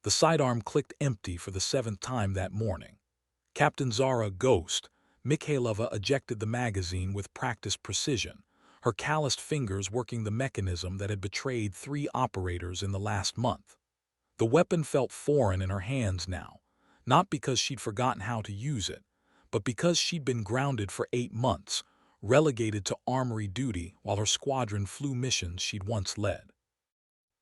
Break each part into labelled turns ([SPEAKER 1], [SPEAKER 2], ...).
[SPEAKER 1] The sidearm clicked empty for the seventh time that morning. Captain Zara Ghost, Mikhailova ejected the magazine with practiced precision, her calloused fingers working the mechanism that had betrayed 3 operators in the last month. The weapon felt foreign in her hands now, not because she'd forgotten how to use it, but because she'd been grounded for 8 months, relegated to armory duty while her squadron flew missions she'd once led.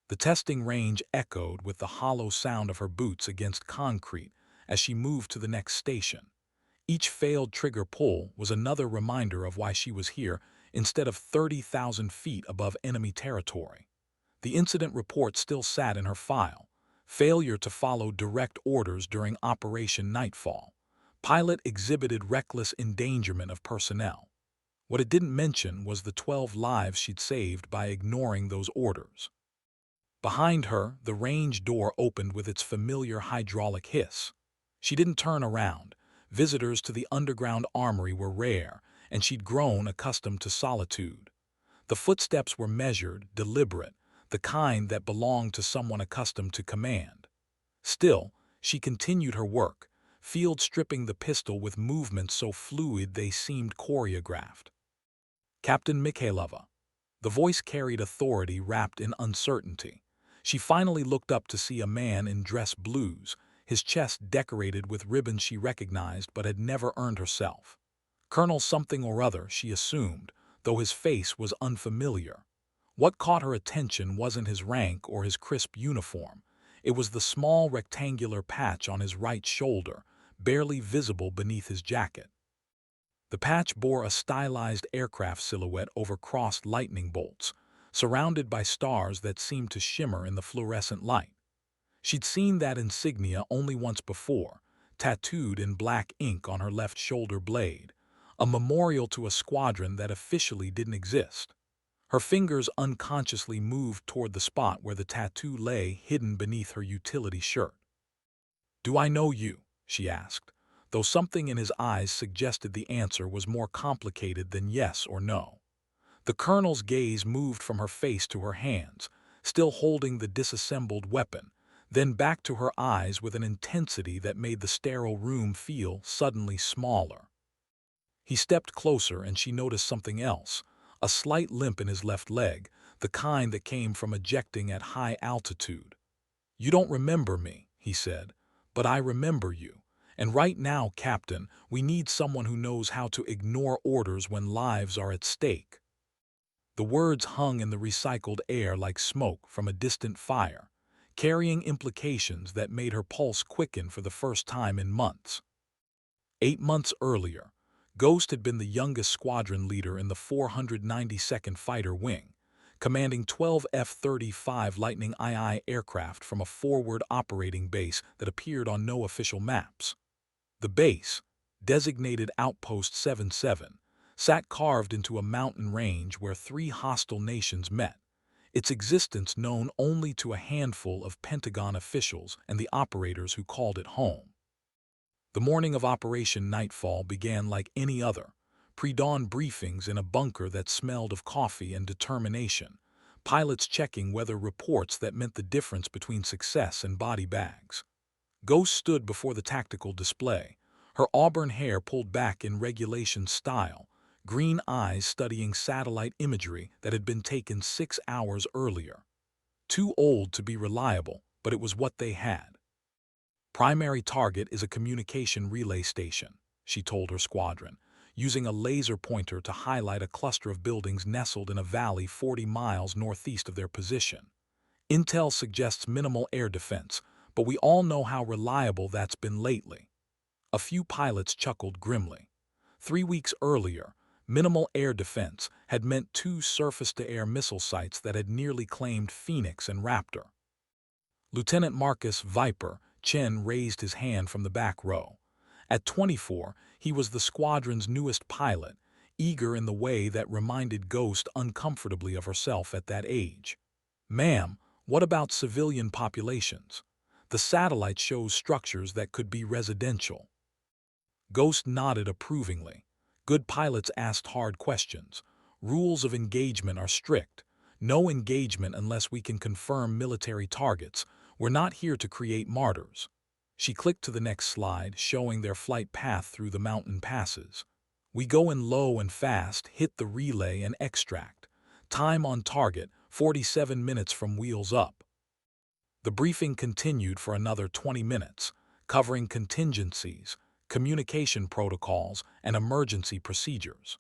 [SPEAKER 1] The testing range echoed with the hollow sound of her boots against concrete as she moved to the next station. Each failed trigger pull was another reminder of why she was here instead of 30,000 feet above enemy territory. The incident report still sat in her file. Failure to follow direct orders during Operation Nightfall. Pilot exhibited reckless endangerment of personnel. What it didn't mention was the 12 lives she'd saved by ignoring those orders. Behind her, the range door opened with its familiar hydraulic hiss. She didn't turn around. Visitors to the underground armory were rare, and she'd grown accustomed to solitude. The footsteps were measured, deliberate, the kind that belonged to someone accustomed to command. Still, she continued her work, field stripping the pistol with movements so fluid they seemed choreographed. Captain Mikhailova. The voice carried authority wrapped in uncertainty. She finally looked up to see a man in dress blues, his chest decorated with ribbons she recognized but had never earned herself. Colonel something or other, she assumed, though his face was unfamiliar. What caught her attention wasn't his rank or his crisp uniform. It was the small rectangular patch on his right shoulder, barely visible beneath his jacket. The patch bore a stylized aircraft silhouette over crossed lightning bolts, surrounded by stars that seemed to shimmer in the fluorescent light. She'd seen that insignia only once before, tattooed in black ink on her left shoulder blade, a memorial to a squadron that officially didn't exist. Her fingers unconsciously moved toward the spot where the tattoo lay hidden beneath her utility shirt. "Do I know you?" she asked, though something in his eyes suggested the answer was more complicated than yes or no. The colonel's gaze moved from her face to her hands, still holding the disassembled weapon, then back to her eyes with an intensity that made the sterile room feel suddenly smaller. He stepped closer and she noticed something else, a slight limp in his left leg, the kind that came from ejecting at high altitude. "You don't remember me," he said, "but I remember you. And right now, Captain, we need someone who knows how to ignore orders when lives are at stake." The words hung in the recycled air like smoke from a distant fire, carrying implications that made her pulse quicken for the first time in months. 8 months earlier, Ghost had been the youngest squadron leader in the 492nd Fighter Wing, commanding 12 F-35 Lightning II aircraft from a forward operating base that appeared on no official maps. The base, designated Outpost 77, sat carved into a mountain range where 3 hostile nations met, its existence known only to a handful of Pentagon officials and the operators who called it home. The morning of Operation Nightfall began like any other, pre-dawn briefings in a bunker that smelled of coffee and determination, pilots checking weather reports that meant the difference between success and body bags. Ghost stood before the tactical display, her auburn hair pulled back in regulation style, green eyes studying satellite imagery that had been taken 6 hours earlier. Too old to be reliable, but it was what they had. "Primary target is a communication relay station," she told her squadron, using a laser pointer to highlight a cluster of buildings nestled in a valley 40 miles northeast of their position. "Intel suggests minimal air defense, but we all know how reliable that's been lately." A few pilots chuckled grimly. 3 weeks earlier, minimal air defense had meant 2 surface-to-air missile sites that had nearly claimed Phoenix and Raptor. Lieutenant Marcus Viper Chen raised his hand from the back row. At 24, he was the squadron's newest pilot, eager in the way that reminded Ghost uncomfortably of herself at that age. "Ma'am, what about civilian populations? The satellite shows structures that could be residential." Ghost nodded approvingly. "Good pilots asked hard questions. Rules of engagement are strict. No engagement unless we can confirm military targets, We're not here to create martyrs. She clicked to the next slide, showing their flight path through the mountain passes. We go in low and fast, hit the relay and extract. Time on target, 47 minutes from wheels up. The briefing continued for another 20 minutes, covering contingencies, communication protocols, and emergency procedures.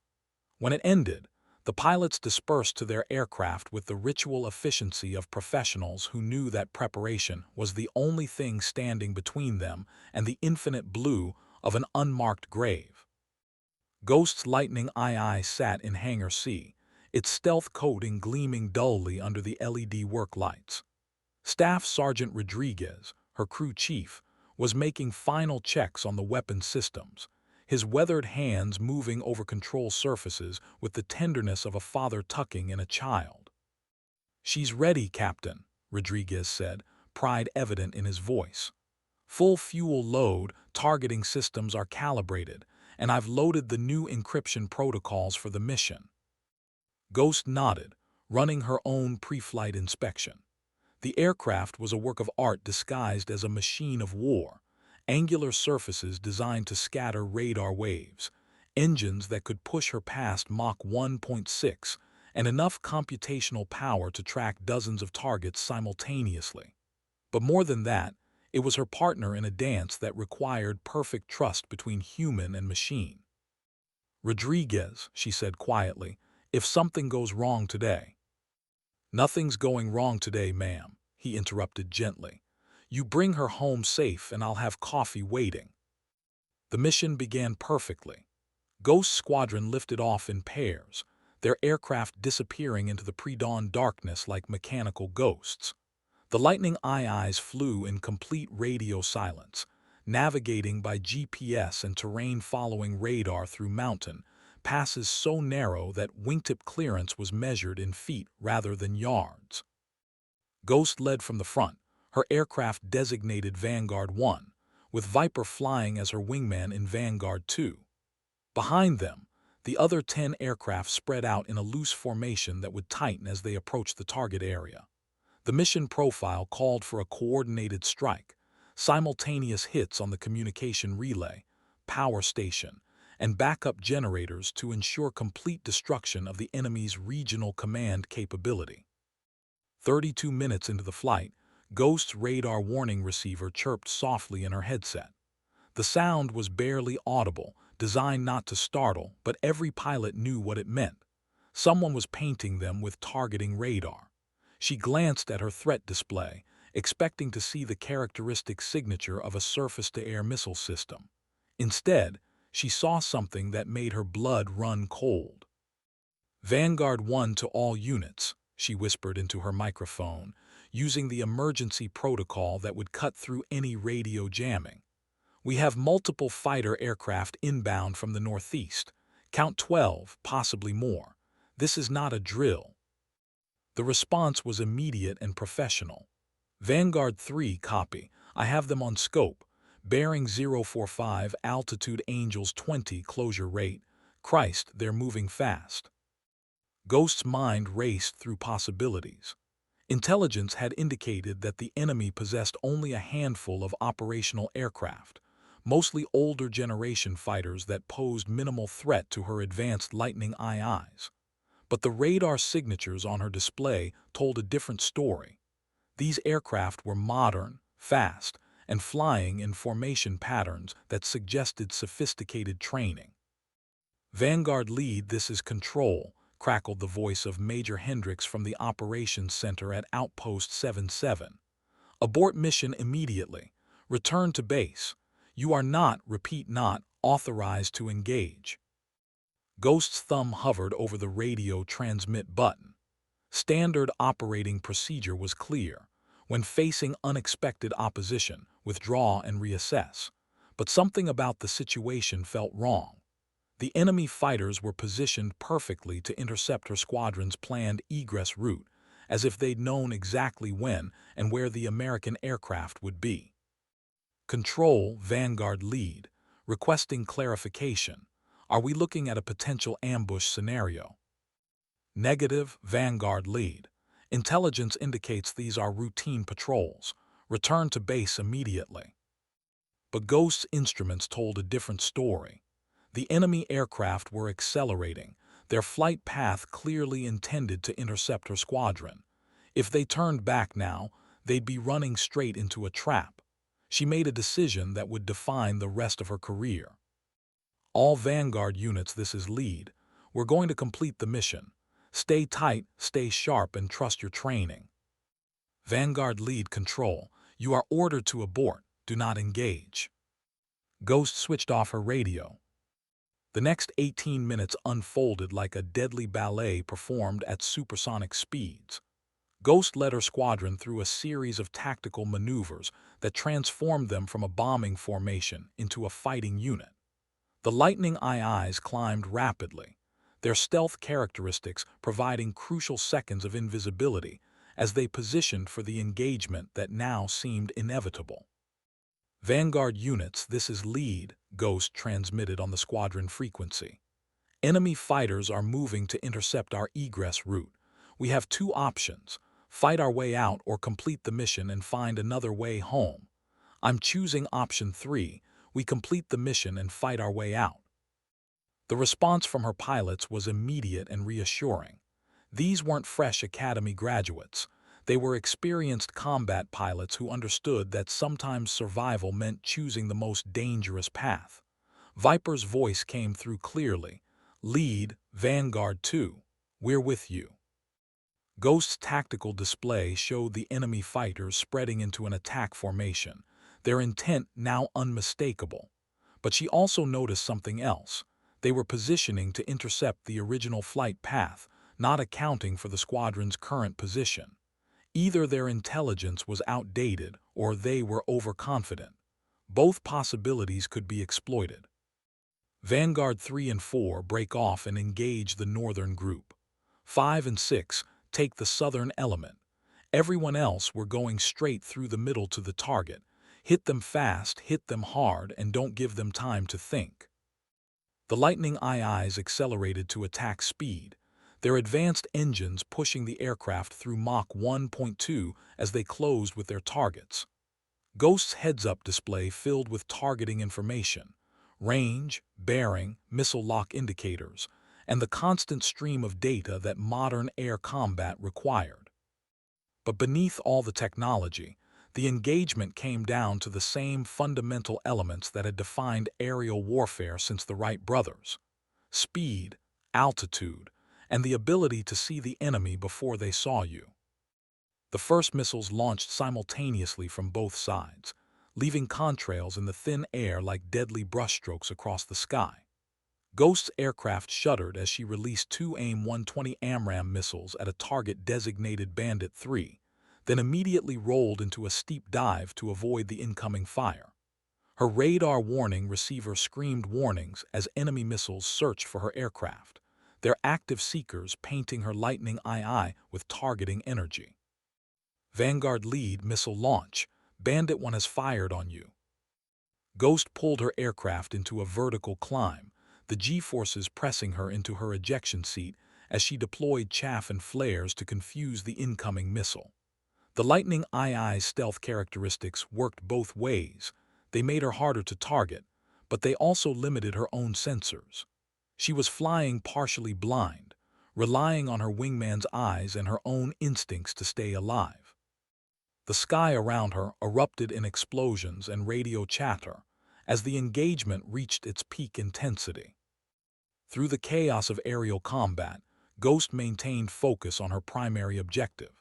[SPEAKER 1] When it ended, the pilots dispersed to their aircraft with the ritual efficiency of professionals who knew that preparation was the only thing standing between them and the infinite blue of an unmarked grave. Ghost's Lightning II sat in Hangar C, its stealth coating gleaming dully under the LED work lights. Staff Sergeant Rodriguez, her crew chief, was making final checks on the weapon systems, his weathered hands moving over control surfaces with the tenderness of a father tucking in a child. "She's ready, Captain," Rodriguez said, pride evident in his voice. "Full fuel load, targeting systems are calibrated, and I've loaded the new encryption protocols for the mission." Ghost nodded, running her own pre-flight inspection. The aircraft was a work of art disguised as a machine of war, angular surfaces designed to scatter radar waves, engines that could push her past Mach 1.6, and enough computational power to track dozens of targets simultaneously. But more than that, it was her partner in a dance that required perfect trust between human and machine. "Rodriguez," she said quietly, "if something goes wrong today—" "Nothing's going wrong today, ma'am," he interrupted gently. "You bring her home safe and I'll have coffee waiting." The mission began perfectly. Ghost Squadron lifted off in pairs, their aircraft disappearing into the pre-dawn darkness like mechanical ghosts. The Lightning IIs flew in complete radio silence, navigating by GPS and terrain-following radar through mountain passes so narrow that wingtip clearance was measured in feet rather than yards. Ghost led from the front, her aircraft designated Vanguard 1, with Viper flying as her wingman in Vanguard 2. Behind them, the other 10 aircraft spread out in a loose formation that would tighten as they approached the target area. The mission profile called for a coordinated strike, simultaneous hits on the communication relay, power station, and backup generators to ensure complete destruction of the enemy's regional command capability. 32 minutes into the flight, Ghost's radar warning receiver chirped softly in her headset. The sound was barely audible, designed not to startle, but every pilot knew what it meant. Someone was painting them with targeting radar. She glanced at her threat display, expecting to see the characteristic signature of a surface-to-air missile system. Instead, she saw something that made her blood run cold. "Vanguard 1 to all units," she whispered into her microphone, using the emergency protocol that would cut through any radio jamming. "We have multiple fighter aircraft inbound from the northeast. Count 12, possibly more. This is not a drill." The response was immediate and professional. "Vanguard 3, copy. I have them on scope. Bearing 045, altitude Angels 20, closure rate. Christ, they're moving fast." Ghost's mind raced through possibilities. Intelligence had indicated that the enemy possessed only a handful of operational aircraft, mostly older generation fighters that posed minimal threat to her advanced Lightning IIs. But the radar signatures on her display told a different story. These aircraft were modern, fast, and flying in formation patterns that suggested sophisticated training. "Vanguard Lead, this is Control," crackled the voice of Major Hendricks from the Operations Center at Outpost 77. "Abort mission immediately. Return to base. You are not, repeat not, authorized to engage." Ghost's thumb hovered over the radio transmit button. Standard operating procedure was clear. When facing unexpected opposition, withdraw and reassess. But something about the situation felt wrong. The enemy fighters were positioned perfectly to intercept her squadron's planned egress route, as if they'd known exactly when and where the American aircraft would be. "Control, Vanguard Lead, requesting clarification. Are we looking at a potential ambush scenario?" "Negative, Vanguard Lead. Intelligence indicates these are routine patrols. Return to base immediately. But Ghost's instruments told a different story. The enemy aircraft were accelerating, their flight path clearly intended to intercept her squadron. If they turned back now, they'd be running straight into a trap. She made a decision that would define the rest of her career. All Vanguard units, this is lead. We're going to complete the mission. Stay tight, stay sharp, and trust your training. Vanguard lead control. You are ordered to abort. Do not engage. Ghost switched off her radio. The next 18 minutes unfolded like a deadly ballet performed at supersonic speeds. Ghost led her squadron through a series of tactical maneuvers that transformed them from a bombing formation into a fighting unit. The Lightning IIs climbed rapidly, their stealth characteristics providing crucial seconds of invisibility as they positioned for the engagement that now seemed inevitable. Vanguard units, this is lead, Ghost transmitted on the squadron frequency. Enemy fighters are moving to intercept our egress route. We have two options: fight our way out or complete the mission and find another way home. I'm choosing option 3. We complete the mission and fight our way out. The response from her pilots was immediate and reassuring. These weren't fresh academy graduates. They were experienced combat pilots who understood that sometimes survival meant choosing the most dangerous path. Viper's voice came through clearly. Lead, Vanguard 2. We're with you. Ghost's tactical display showed the enemy fighters spreading into an attack formation, their intent now unmistakable. But she also noticed something else. They were positioning to intercept the original flight path, not accounting for the squadron's current position. Either their intelligence was outdated or they were overconfident. Both possibilities could be exploited. Vanguard 3 and 4 break off and engage the northern group. 5 and 6 take the southern element. Everyone else were going straight through the middle to the target. Hit them fast, hit them hard, and don't give them time to think. The Lightning IIs accelerated to attack speed, their advanced engines pushing the aircraft through Mach 1.2 as they closed with their targets. Ghost's heads-up display filled with targeting information, range, bearing, missile lock indicators, and the constant stream of data that modern air combat required. But beneath all the technology, the engagement came down to the same fundamental elements that had defined aerial warfare since the Wright brothers: speed, altitude, and the ability to see the enemy before they saw you. The first missiles launched simultaneously from both sides, leaving contrails in the thin air like deadly brushstrokes across the sky. Ghost's aircraft shuddered as she released 2 AIM-120 AMRAAM missiles at a target designated Bandit 3, then immediately rolled into a steep dive to avoid the incoming fire. Her radar warning receiver screamed warnings as enemy missiles searched for her aircraft, their active seekers painting her Lightning II with targeting energy. Vanguard lead, missile launch. Bandit 1 has fired on you. Ghost pulled her aircraft into a vertical climb, the G-forces pressing her into her ejection seat as she deployed chaff and flares to confuse the incoming missile. The Lightning II's stealth characteristics worked both ways. They made her harder to target, but they also limited her own sensors. She was flying partially blind, relying on her wingman's eyes and her own instincts to stay alive. The sky around her erupted in explosions and radio chatter as the engagement reached its peak intensity. Through the chaos of aerial combat, Ghost maintained focus on her primary objective.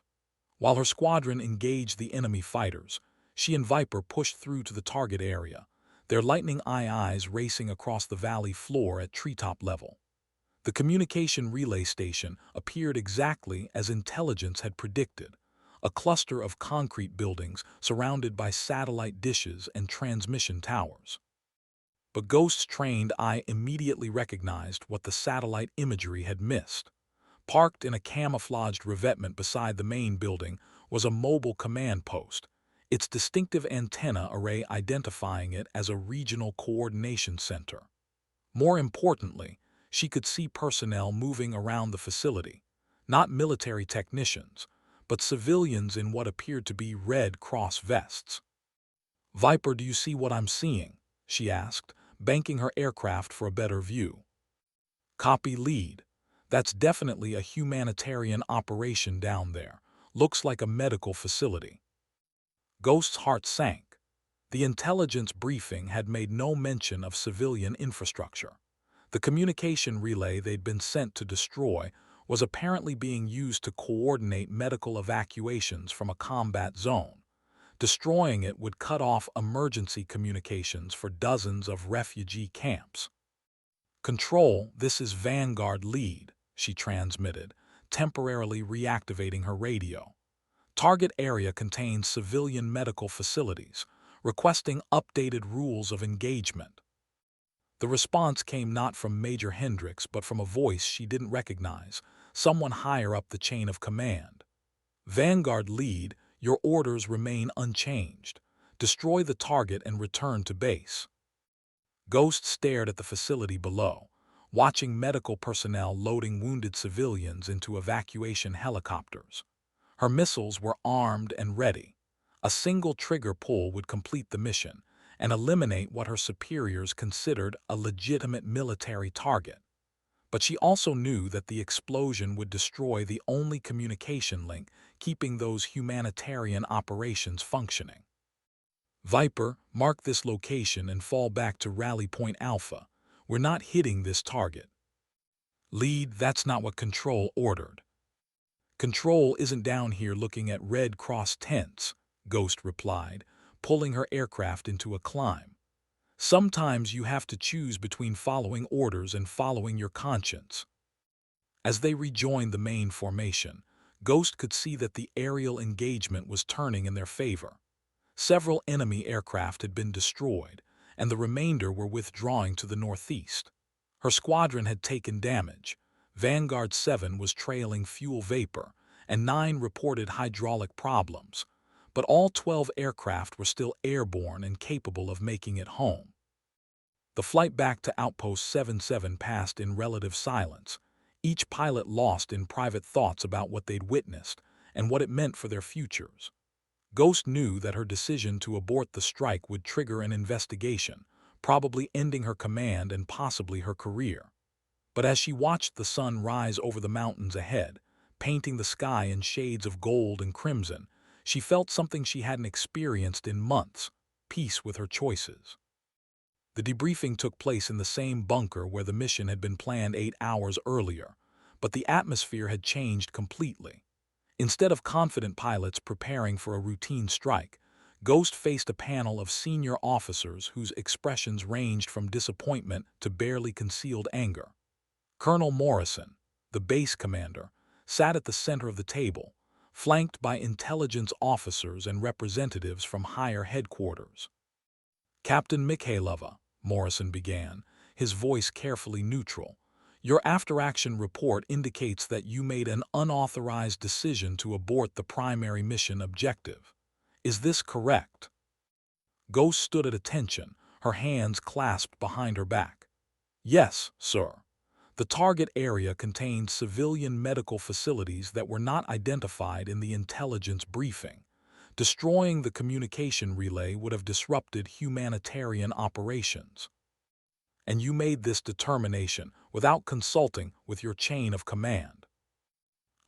[SPEAKER 1] While her squadron engaged the enemy fighters, she and Viper pushed through to the target area, their Lightning IIs racing across the valley floor at treetop level. The communication relay station appeared exactly as intelligence had predicted, a cluster of concrete buildings surrounded by satellite dishes and transmission towers. But Ghost's trained eye immediately recognized what the satellite imagery had missed. Parked in a camouflaged revetment beside the main building was a mobile command post, its distinctive antenna array identifying it as a regional coordination center. More importantly, she could see personnel moving around the facility, not military technicians, but civilians in what appeared to be Red Cross vests. "Viper, do you see what I'm seeing?" she asked, banking her aircraft for a better view. "Copy, lead. That's definitely a humanitarian operation down there. Looks like a medical facility." Ghost's heart sank. The intelligence briefing had made no mention of civilian infrastructure. The communication relay they'd been sent to destroy was apparently being used to coordinate medical evacuations from a combat zone. Destroying it would cut off emergency communications for dozens of refugee camps. "Control, this is Vanguard Lead," she transmitted, temporarily reactivating her radio. "Target area contains civilian medical facilities, requesting updated rules of engagement." The response came not from Major Hendricks but from a voice she didn't recognize, someone higher up the chain of command. "Vanguard Lead, your orders remain unchanged. Destroy the target and return to base." Ghost stared at the facility below, watching medical personnel loading wounded civilians into evacuation helicopters. Her missiles were armed and ready. A single trigger pull would complete the mission and eliminate what her superiors considered a legitimate military target. But she also knew that the explosion would destroy the only communication link keeping those humanitarian operations functioning. "Viper, mark this location and fall back to Rally Point Alpha. We're not hitting this target." "Lead, that's not what Control ordered." "Control isn't down here looking at Red Cross tents," Ghost replied, pulling her aircraft into a climb. "Sometimes you have to choose between following orders and following your conscience." As they rejoined the main formation, Ghost could see that the aerial engagement was turning in their favor. Several enemy aircraft had been destroyed, and the remainder were withdrawing to the northeast. Her squadron had taken damage. Vanguard 7 was trailing fuel vapor, and 9 reported hydraulic problems, but all 12 aircraft were still airborne and capable of making it home. The flight back to Outpost 77 passed in relative silence, each pilot lost in private thoughts about what they'd witnessed and what it meant for their futures. Ghost knew that her decision to abort the strike would trigger an investigation, probably ending her command and possibly her career. But as she watched the sun rise over the mountains ahead, painting the sky in shades of gold and crimson, she felt something she hadn't experienced in months: peace with her choices. The debriefing took place in the same bunker where the mission had been planned 8 hours earlier, but the atmosphere had changed completely. Instead of confident pilots preparing for a routine strike, Ghost faced a panel of senior officers whose expressions ranged from disappointment to barely concealed anger. Colonel Morrison, the base commander, sat at the center of the table, flanked by intelligence officers and representatives from higher headquarters. "Captain Mikhailova," Morrison began, his voice carefully neutral, "your after-action report indicates that you made an unauthorized decision to abort the primary mission objective. Is this correct?" Ghost stood at attention, her hands clasped behind her back. "Yes, sir. The target area contained civilian medical facilities that were not identified in the intelligence briefing. Destroying the communication relay would have disrupted humanitarian operations. And you made this determination without consulting with your chain of command."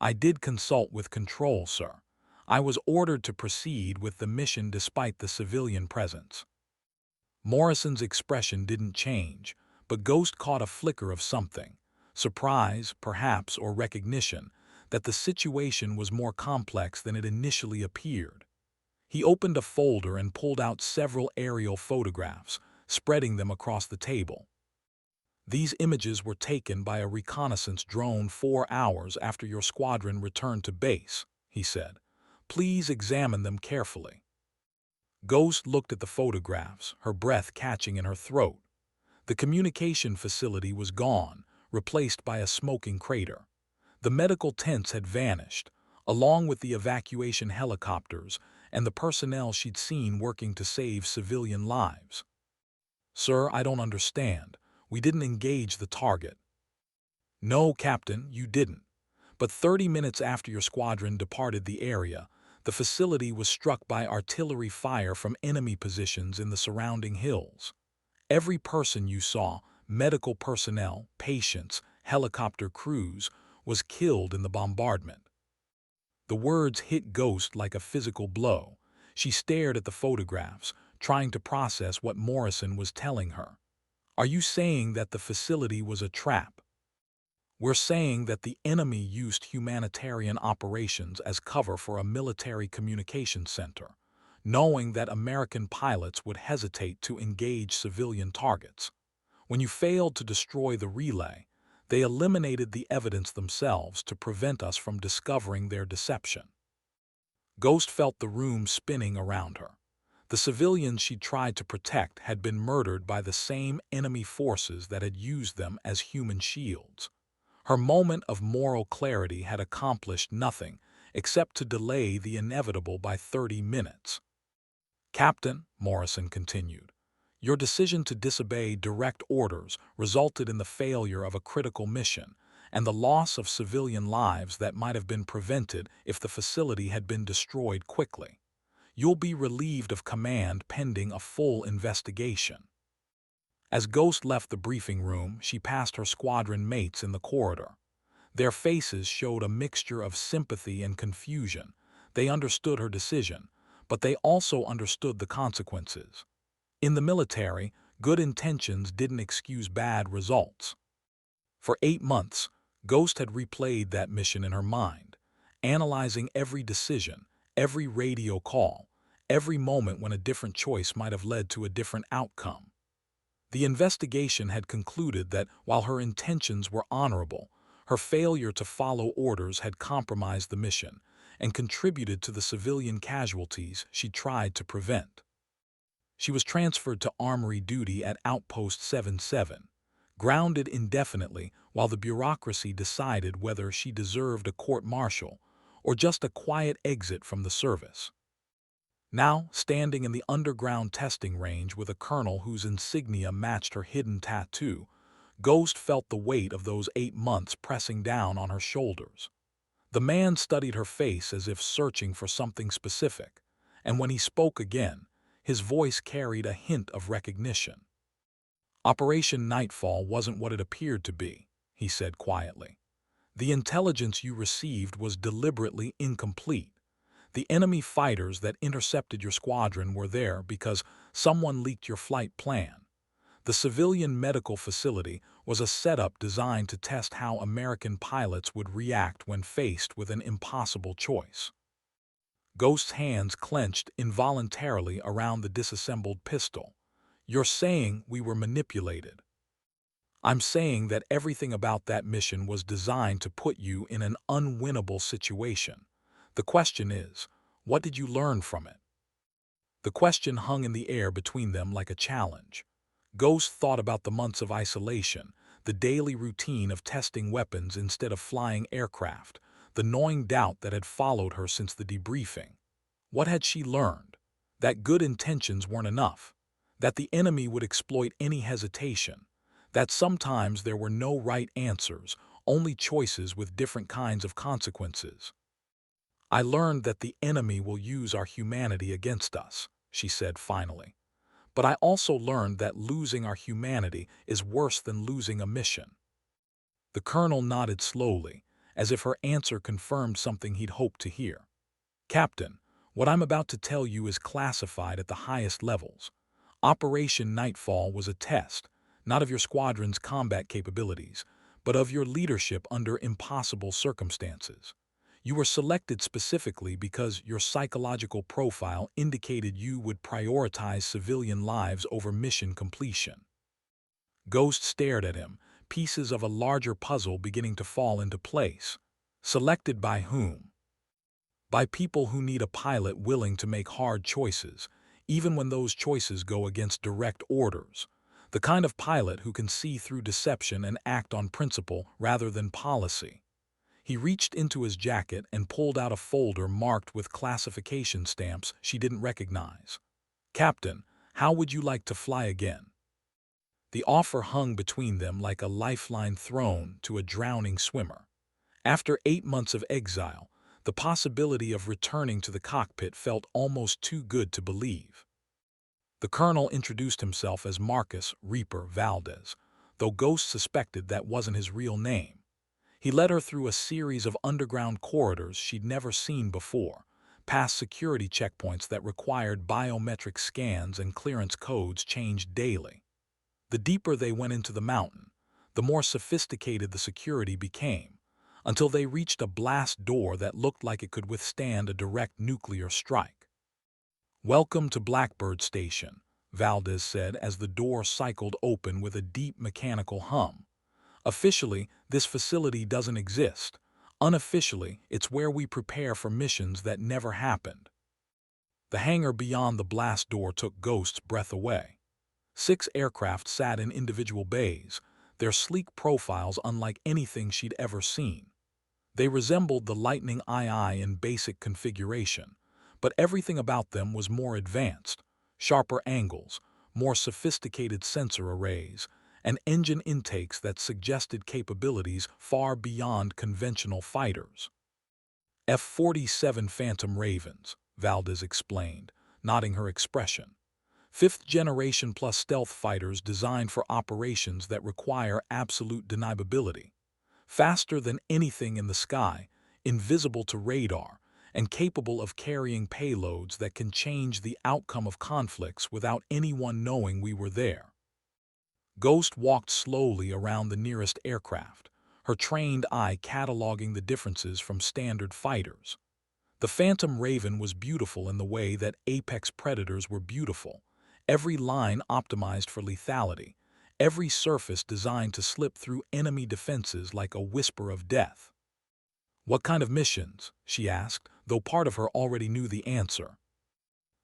[SPEAKER 1] "I did consult with Control, sir. I was ordered to proceed with the mission despite the civilian presence." Morrison's expression didn't change, but Ghost caught a flicker of something, surprise, perhaps, or recognition, that the situation was more complex than it initially appeared. He opened a folder and pulled out several aerial photographs, spreading them across the table. "These images were taken by a reconnaissance drone 4 hours after your squadron returned to base," he said. "Please examine them carefully." Ghost looked at the photographs, her breath catching in her throat. The communication facility was gone, replaced by a smoking crater. The medical tents had vanished, along with the evacuation helicopters and the personnel she'd seen working to save civilian lives. "Sir, I don't understand. We didn't engage the target." "No, Captain, you didn't. But 30 minutes after your squadron departed the area, the facility was struck by artillery fire from enemy positions in the surrounding hills. Every person you saw, medical personnel, patients, helicopter crews, was killed in the bombardment. The words hit Ghost like a physical blow. She stared at the photographs, trying to process what Morrison was telling her. Are you saying that the facility was a trap? We're saying that the enemy used humanitarian operations as cover for a military communications center, knowing that American pilots would hesitate to engage civilian targets. When you failed to destroy the relay, they eliminated the evidence themselves to prevent us from discovering their deception. Ghost felt the room spinning around her. The civilians she tried to protect had been murdered by the same enemy forces that had used them as human shields. Her moment of moral clarity had accomplished nothing except to delay the inevitable by 30 minutes. Captain, Morrison continued, your decision to disobey direct orders resulted in the failure of a critical mission and the loss of civilian lives that might have been prevented if the facility had been destroyed quickly. You'll be relieved of command pending a full investigation. As Ghost left the briefing room, she passed her squadron mates in the corridor. Their faces showed a mixture of sympathy and confusion. They understood her decision, but they also understood the consequences. In the military, good intentions didn't excuse bad results. For 8 months, Ghost had replayed that mission in her mind, analyzing every decision, every radio call, every moment when a different choice might have led to a different outcome. The investigation had concluded that while her intentions were honorable, her failure to follow orders had compromised the mission and contributed to the civilian casualties she tried to prevent. She was transferred to armory duty at Outpost 77, grounded indefinitely while the bureaucracy decided whether she deserved a court-martial or just a quiet exit from the service. Now, standing in the underground testing range with a colonel whose insignia matched her hidden tattoo, Ghost felt the weight of those 8 months pressing down on her shoulders. The man studied her face as if searching for something specific, and when he spoke again, his voice carried a hint of recognition. Operation Nightfall wasn't what it appeared to be, he said quietly. The intelligence you received was deliberately incomplete. The enemy fighters that intercepted your squadron were there because someone leaked your flight plan. The civilian medical facility was a setup designed to test how American pilots would react when faced with an impossible choice. Ghost's hands clenched involuntarily around the disassembled pistol. You're saying we were manipulated. I'm saying that everything about that mission was designed to put you in an unwinnable situation. The question is, what did you learn from it? The question hung in the air between them like a challenge. Ghost thought about the months of isolation, the daily routine of testing weapons instead of flying aircraft, the gnawing doubt that had followed her since the debriefing. What had she learned? That good intentions weren't enough, that the enemy would exploit any hesitation, that sometimes there were no right answers, only choices with different kinds of consequences. I learned that the enemy will use our humanity against us, she said finally. But I also learned that losing our humanity is worse than losing a mission. The colonel nodded slowly, as if her answer confirmed something he'd hoped to hear. Captain, what I'm about to tell you is classified at the highest levels. Operation Nightfall was a test, not of your squadron's combat capabilities, but of your leadership under impossible circumstances. You were selected specifically because your psychological profile indicated you would prioritize civilian lives over mission completion. Ghost stared at him, pieces of a larger puzzle beginning to fall into place. Selected by whom? By people who need a pilot willing to make hard choices, even when those choices go against direct orders. The kind of pilot who can see through deception and act on principle rather than policy. He reached into his jacket and pulled out a folder marked with classification stamps she didn't recognize. Captain, how would you like to fly again? The offer hung between them like a lifeline thrown to a drowning swimmer. After 8 months of exile, the possibility of returning to the cockpit felt almost too good to believe. The colonel introduced himself as Marcus Reaper Valdez, though Ghost suspected that wasn't his real name. He led her through a series of underground corridors she'd never seen before, past security checkpoints that required biometric scans and clearance codes changed daily. The deeper they went into the mountain, the more sophisticated the security became, until they reached a blast door that looked like it could withstand a direct nuclear strike. "Welcome to Blackbird Station," Valdez said as the door cycled open with a deep mechanical hum. "Officially, this facility doesn't exist. Unofficially, it's where we prepare for missions that never happened." The hangar beyond the blast door took Ghost's breath away. 6 aircraft sat in individual bays, their sleek profiles unlike anything she'd ever seen. They resembled the Lightning II in basic configuration, but everything about them was more advanced: sharper angles, more sophisticated sensor arrays, and engine intakes that suggested capabilities far beyond conventional fighters. "F-47 Phantom Ravens," Valdez explained, nodding her expression. "Fifth-generation plus stealth fighters designed for operations that require absolute deniability. Faster than anything in the sky, invisible to radar, and capable of carrying payloads that can change the outcome of conflicts without anyone knowing we were there." Ghost walked slowly around the nearest aircraft, her trained eye cataloging the differences from standard fighters. The Phantom Raven was beautiful in the way that apex predators were beautiful, every line optimized for lethality, every surface designed to slip through enemy defenses like a whisper of death. "What kind of missions?" she asked, though part of her already knew the answer.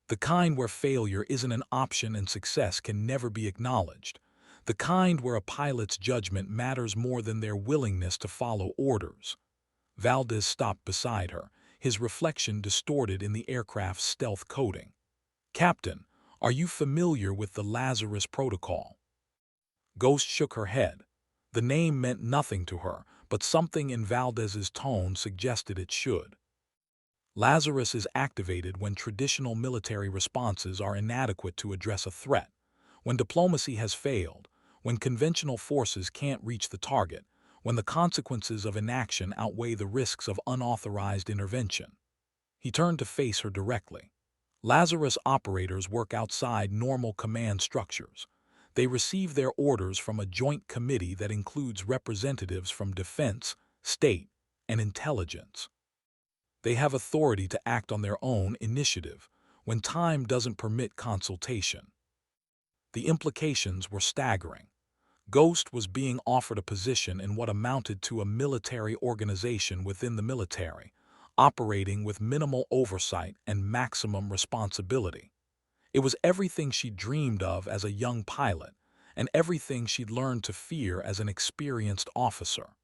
[SPEAKER 1] "The kind where failure isn't an option and success can never be acknowledged. The kind where a pilot's judgment matters more than their willingness to follow orders." Valdez stopped beside her, his reflection distorted in the aircraft's stealth coating. "Captain, are you familiar with the Lazarus Protocol?" Ghost shook her head. The name meant nothing to her, but something in Valdez's tone suggested it should. "Lazarus is activated when traditional military responses are inadequate to address a threat, when diplomacy has failed, when conventional forces can't reach the target, when the consequences of inaction outweigh the risks of unauthorized intervention." He turned to face her directly. "Lazarus operators work outside normal command structures. They receive their orders from a joint committee that includes representatives from defense, state, and intelligence. They have authority to act on their own initiative when time doesn't permit consultation." The implications were staggering. Ghost was being offered a position in what amounted to a military organization within the military, operating with minimal oversight and maximum responsibility. It was everything she dreamed of as a young pilot, and everything she'd learned to fear as an experienced officer.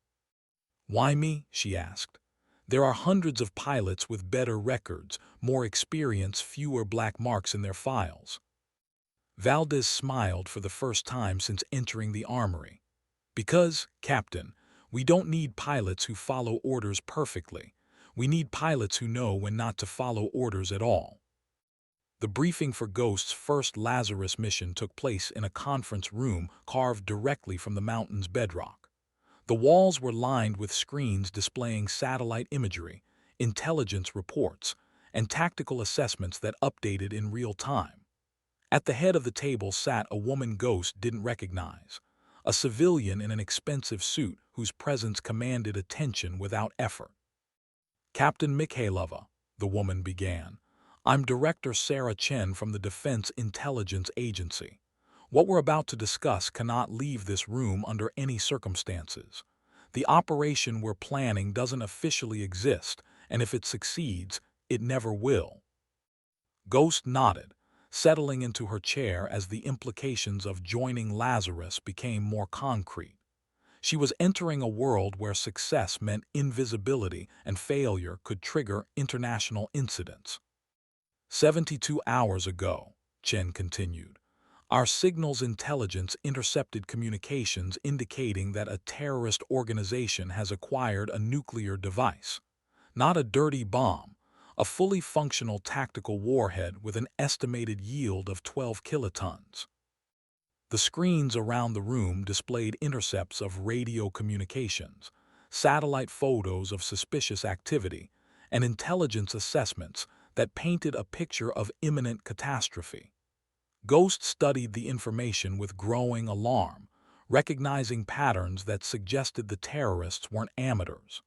[SPEAKER 1] "Why me?" she asked. "There are hundreds of pilots with better records, more experience, fewer black marks in their files." Valdez smiled for the first time since entering the armory. "Because, Captain, we don't need pilots who follow orders perfectly. We need pilots who know when not to follow orders at all." The briefing for Ghost's first Lazarus mission took place in a conference room carved directly from the mountain's bedrock. The walls were lined with screens displaying satellite imagery, intelligence reports, and tactical assessments that updated in real time. At the head of the table sat a woman Ghost didn't recognize, a civilian in an expensive suit whose presence commanded attention without effort. "Captain Mikhailova," the woman began, "I'm Director Sarah Chen from the Defense Intelligence Agency. What we're about to discuss cannot leave this room under any circumstances. The operation we're planning doesn't officially exist, and if it succeeds, it never will." Ghost nodded, settling into her chair as the implications of joining Lazarus became more concrete. She was entering a world where success meant invisibility and failure could trigger international incidents. 72 hours ago," Chen continued, Our signals intelligence intercepted communications indicating that a terrorist organization has acquired a nuclear device. Not a dirty bomb, a fully functional tactical warhead with an estimated yield of 12 kilotons. The screens around the room displayed intercepts of radio communications, satellite photos of suspicious activity, and intelligence assessments that painted a picture of imminent catastrophe. Ghost studied the information with growing alarm, recognizing patterns that suggested the terrorists weren't amateurs.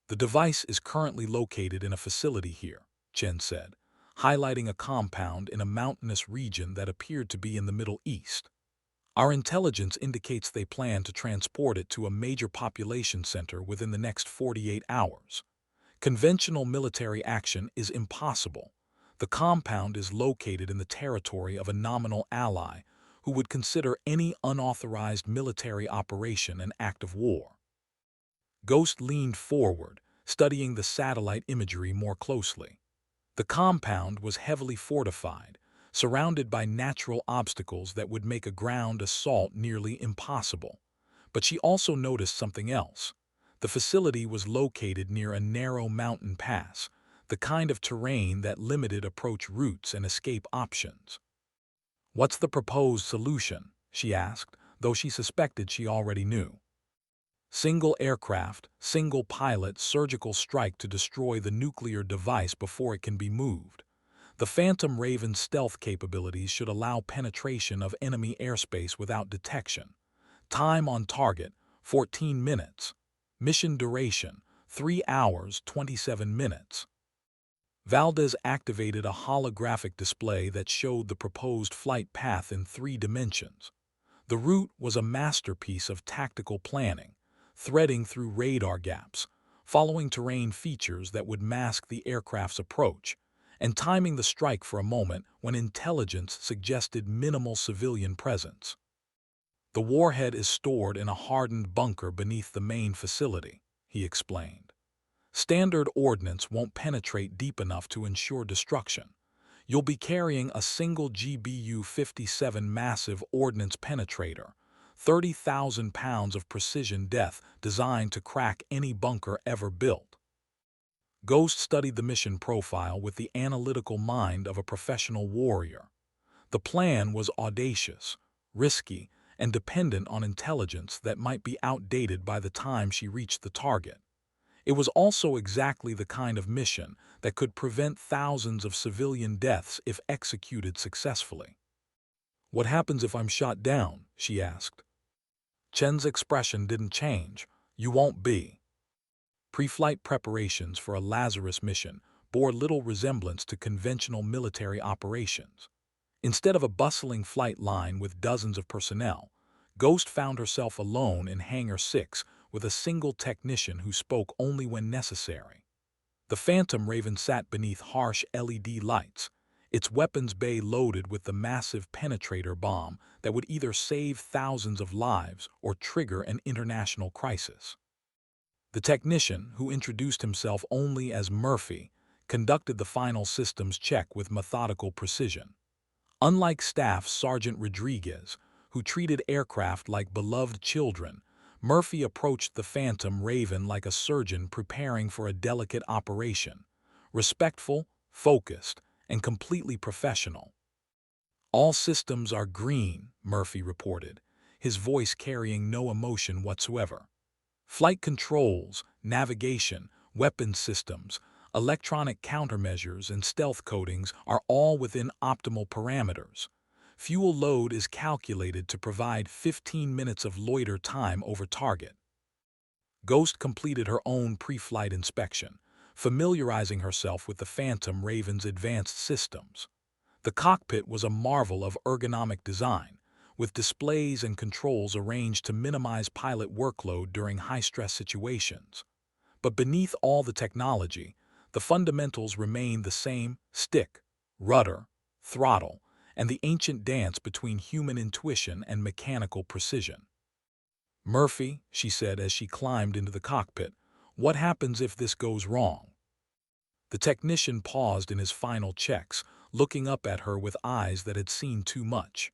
[SPEAKER 1] The device is currently located in a facility here, Chen said, highlighting a compound in a mountainous region that appeared to be in the Middle East. Our intelligence indicates they plan to transport it to a major population center within the next 48 hours. Conventional military action is impossible. The compound is located in the territory of a nominal ally who would consider any unauthorized military operation an act of war. Ghost leaned forward, studying the satellite imagery more closely. The compound was heavily fortified, surrounded by natural obstacles that would make a ground assault nearly impossible. But she also noticed something else. The facility was located near a narrow mountain pass, the kind of terrain that limited approach routes and escape options. "What's the proposed solution?" she asked, though she suspected she already knew. "Single aircraft, single pilot surgical strike to destroy the nuclear device before it can be moved. The Phantom Raven's stealth capabilities should allow penetration of enemy airspace without detection. Time on target, 14 minutes. Mission duration, 3 hours, 27 minutes. Valdez activated a holographic display that showed the proposed flight path in 3 dimensions. The route was a masterpiece of tactical planning, threading through radar gaps, following terrain features that would mask the aircraft's approach, and timing the strike for a moment when intelligence suggested minimal civilian presence. "The warhead is stored in a hardened bunker beneath the main facility," he explained. "Standard ordnance won't penetrate deep enough to ensure destruction. You'll be carrying a single GBU-57 massive ordnance penetrator, 30,000 pounds of precision death designed to crack any bunker ever built." Ghost studied the mission profile with the analytical mind of a professional warrior. The plan was audacious, risky, and dependent on intelligence that might be outdated by the time she reached the target. It was also exactly the kind of mission that could prevent thousands of civilian deaths if executed successfully. "What happens if I'm shot down?" she asked. Chen's expression didn't change. "You won't be." Pre-flight preparations for a Lazarus mission bore little resemblance to conventional military operations. Instead of a bustling flight line with dozens of personnel, Ghost found herself alone in Hangar 6 with a single technician who spoke only when necessary. The Phantom Raven sat beneath harsh LED lights, its weapons bay loaded with the massive penetrator bomb that would either save thousands of lives or trigger an international crisis. The technician, who introduced himself only as Murphy, conducted the final systems check with methodical precision. Unlike Staff Sergeant Rodriguez, who treated aircraft like beloved children, Murphy approached the Phantom Raven like a surgeon preparing for a delicate operation, respectful, focused, and completely professional. "All systems are green," Murphy reported, his voice carrying no emotion whatsoever. "Flight controls, navigation, weapons systems, electronic countermeasures, and stealth coatings are all within optimal parameters. Fuel load is calculated to provide 15 minutes of loiter time over target." Ghost completed her own pre-flight inspection, familiarizing herself with the Phantom Raven's advanced systems. The cockpit was a marvel of ergonomic design, with displays and controls arranged to minimize pilot workload during high-stress situations. But beneath all the technology, the fundamentals remained the same: stick, rudder, throttle, and the ancient dance between human intuition and mechanical precision. "Murphy," she said as she climbed into the cockpit, "what happens if this goes wrong?" The technician paused in his final checks, looking up at her with eyes that had seen too much.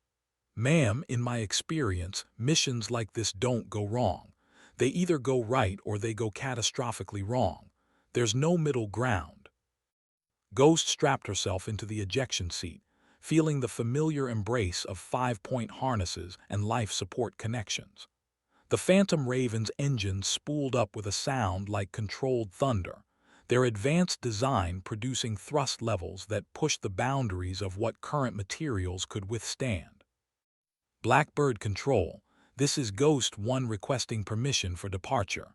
[SPEAKER 1] Ma'am, in my experience, missions like this don't go wrong. They either go right or they go catastrophically wrong. There's no middle ground. Ghost strapped herself into the ejection seat, feeling the familiar embrace of 5-point harnesses and life support connections. The Phantom Raven's engines spooled up with a sound like controlled thunder, their advanced design producing thrust levels that pushed the boundaries of what current materials could withstand. Blackbird Control, this is Ghost 1 requesting permission for departure.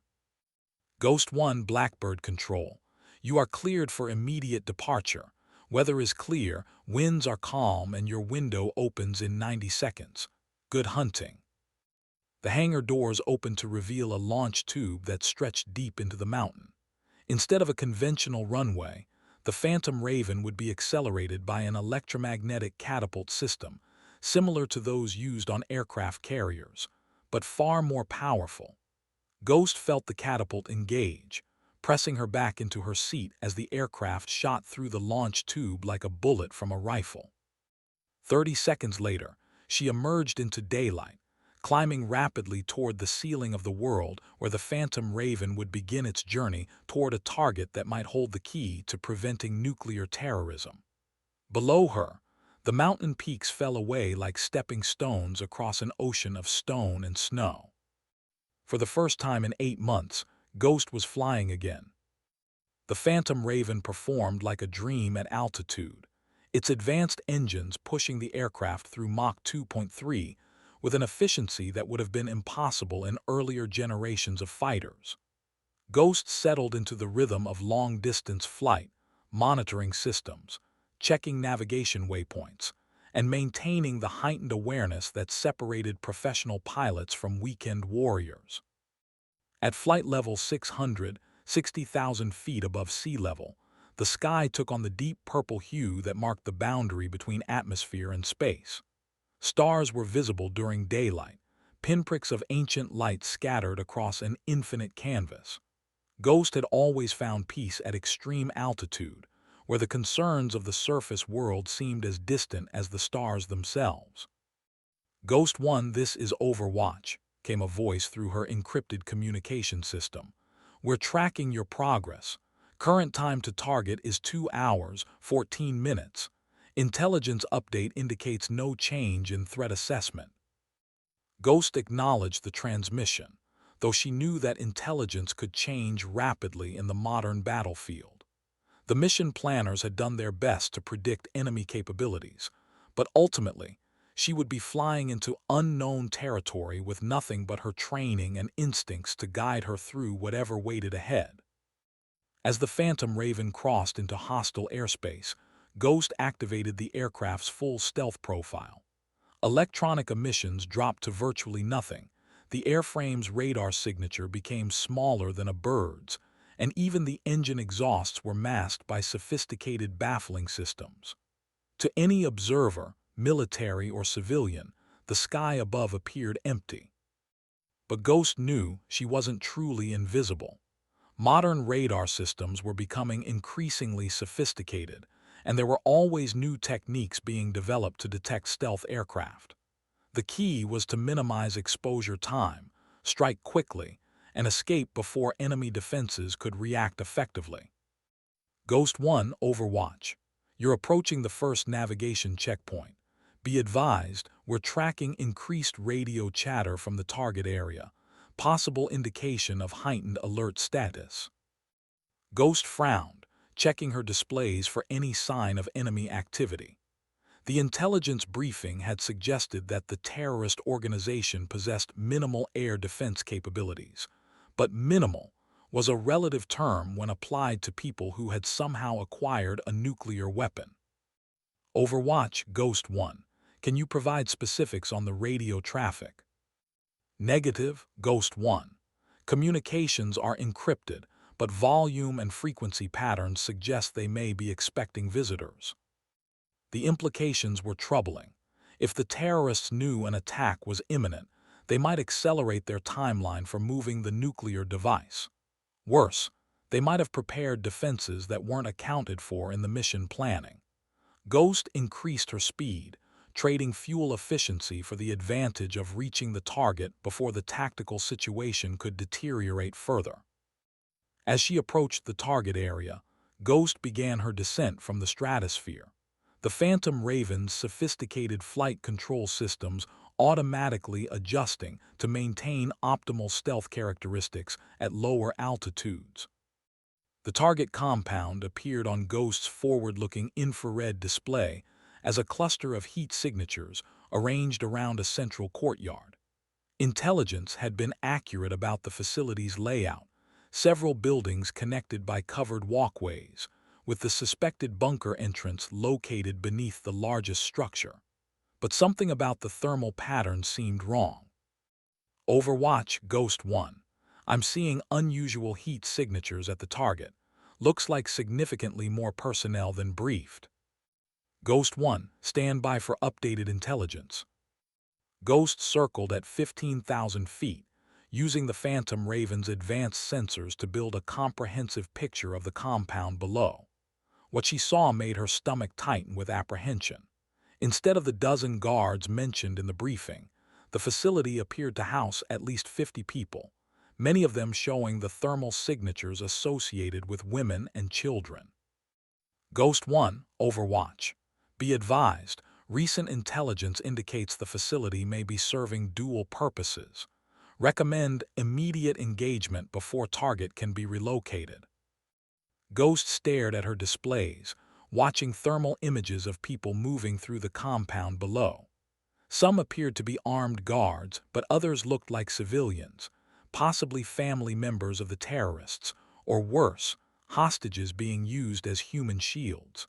[SPEAKER 1] Ghost 1 Blackbird Control, you are cleared for immediate departure. Weather is clear, winds are calm, and your window opens in 90 seconds. Good hunting. The hangar doors opened to reveal a launch tube that stretched deep into the mountain. Instead of a conventional runway, the Phantom Raven would be accelerated by an electromagnetic catapult system, similar to those used on aircraft carriers, but far more powerful. Ghost felt the catapult engage, pressing her back into her seat as the aircraft shot through the launch tube like a bullet from a rifle. 30 seconds later, she emerged into daylight, climbing rapidly toward the ceiling of the world where the Phantom Raven would begin its journey toward a target that might hold the key to preventing nuclear terrorism. Below her, the mountain peaks fell away like stepping stones across an ocean of stone and snow. For the first time in 8 months, Ghost was flying again. The Phantom Raven performed like a dream at altitude, its advanced engines pushing the aircraft through Mach 2.3 with an efficiency that would have been impossible in earlier generations of fighters. Ghost settled into the rhythm of long-distance flight, monitoring systems, checking navigation waypoints, and maintaining the heightened awareness that separated professional pilots from weekend warriors. At flight level 60,000 feet above sea level, the sky took on the deep purple hue that marked the boundary between atmosphere and space. Stars were visible during daylight, pinpricks of ancient light scattered across an infinite canvas. Ghost had always found peace at extreme altitude, where the concerns of the surface world seemed as distant as the stars themselves. Ghost 1, this is Overwatch, came a voice through her encrypted communication system. We're tracking your progress. Current time to target is 2 hours, 14 minutes. Intelligence update indicates no change in threat assessment. Ghost acknowledged the transmission, though she knew that intelligence could change rapidly in the modern battlefield. The mission planners had done their best to predict enemy capabilities, but ultimately, she would be flying into unknown territory with nothing but her training and instincts to guide her through whatever waited ahead. As the Phantom Raven crossed into hostile airspace, Ghost activated the aircraft's full stealth profile. Electronic emissions dropped to virtually nothing, the airframe's radar signature became smaller than a bird's, and even the engine exhausts were masked by sophisticated baffling systems. To any observer, military or civilian, the sky above appeared empty. But Ghost knew she wasn't truly invisible. Modern radar systems were becoming increasingly sophisticated, and there were always new techniques being developed to detect stealth aircraft. The key was to minimize exposure time, strike quickly, and escape before enemy defenses could react effectively. Ghost 1 Overwatch. You're approaching the first navigation checkpoint. Be advised, we're tracking increased radio chatter from the target area, possible indication of heightened alert status. Ghost frowned, checking her displays for any sign of enemy activity. The intelligence briefing had suggested that the terrorist organization possessed minimal air defense capabilities, but minimal was a relative term when applied to people who had somehow acquired a nuclear weapon. Overwatch Ghost 1. Can you provide specifics on the radio traffic? Negative, Ghost 1. Communications are encrypted, but volume and frequency patterns suggest they may be expecting visitors. The implications were troubling. If the terrorists knew an attack was imminent, they might accelerate their timeline for moving the nuclear device. Worse, they might have prepared defenses that weren't accounted for in the mission planning. Ghost increased her speed, trading fuel efficiency for the advantage of reaching the target before the tactical situation could deteriorate further. As she approached the target area, Ghost began her descent from the stratosphere. The Phantom Raven's sophisticated flight control systems automatically adjusting to maintain optimal stealth characteristics at lower altitudes. The target compound appeared on Ghost's forward-looking infrared display as a cluster of heat signatures arranged around a central courtyard. Intelligence had been accurate about the facility's layout, several buildings connected by covered walkways, with the suspected bunker entrance located beneath the largest structure. But something about the thermal pattern seemed wrong. Overwatch Ghost 1. I'm seeing unusual heat signatures at the target. Looks like significantly more personnel than briefed. Ghost 1, stand by for updated intelligence. Ghost circled at 15,000 feet, using the Phantom Raven's advanced sensors to build a comprehensive picture of the compound below. What she saw made her stomach tighten with apprehension. Instead of the dozen guards mentioned in the briefing, the facility appeared to house at least 50 people, many of them showing the thermal signatures associated with women and children. Ghost 1, Overwatch. Be advised, recent intelligence indicates the facility may be serving dual purposes. Recommend immediate engagement before target can be relocated. Ghost stared at her displays, watching thermal images of people moving through the compound below. Some appeared to be armed guards, but others looked like civilians, possibly family members of the terrorists, or worse, hostages being used as human shields.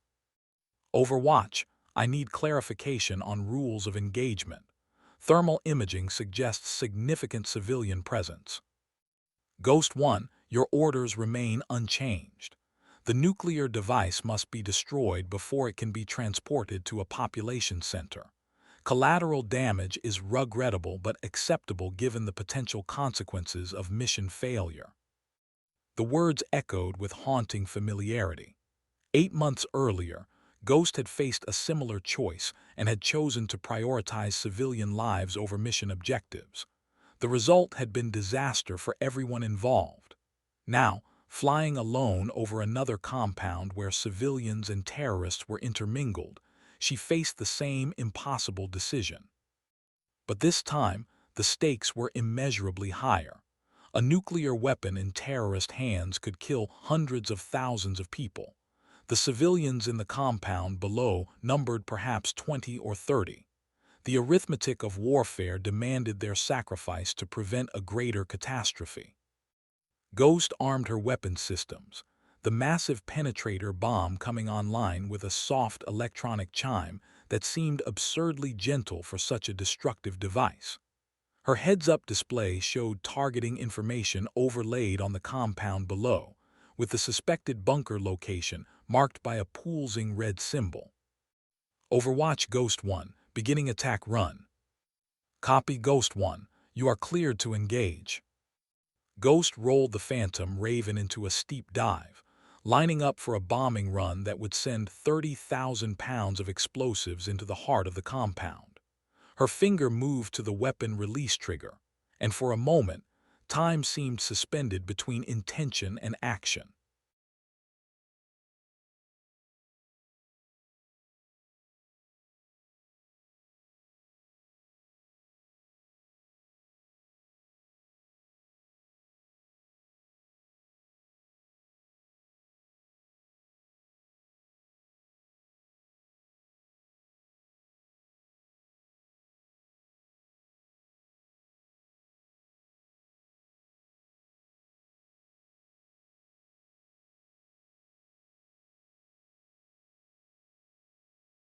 [SPEAKER 1] Overwatch, I need clarification on rules of engagement. Thermal imaging suggests significant civilian presence. Ghost 1, your orders remain unchanged. The nuclear device must be destroyed before it can be transported to a population center. Collateral damage is regrettable but acceptable given the potential consequences of mission failure. The words echoed with haunting familiarity. 8 months earlier, Ghost had faced a similar choice and had chosen to prioritize civilian lives over mission objectives. The result had been disaster for everyone involved. Now, flying alone over another compound where civilians and terrorists were intermingled, she faced the same impossible decision. But this time, the stakes were immeasurably higher. A nuclear weapon in terrorist hands could kill hundreds of thousands of people. The civilians in the compound below numbered perhaps 20 or 30. The arithmetic of warfare demanded their sacrifice to prevent a greater catastrophe. Ghost armed her weapon systems, the massive penetrator bomb coming online with a soft electronic chime that seemed absurdly gentle for such a destructive device. Her heads-up display showed targeting information overlaid on the compound below, with the suspected bunker location marked by a pulsing red symbol. Overwatch Ghost 1, beginning attack run. Copy Ghost 1, you are cleared to engage. Ghost rolled the Phantom Raven into a steep dive, lining up for a bombing run that would send 30,000 pounds of explosives into the heart of the compound. Her finger moved to the weapon release trigger, and for a moment, time seemed suspended between intention and action.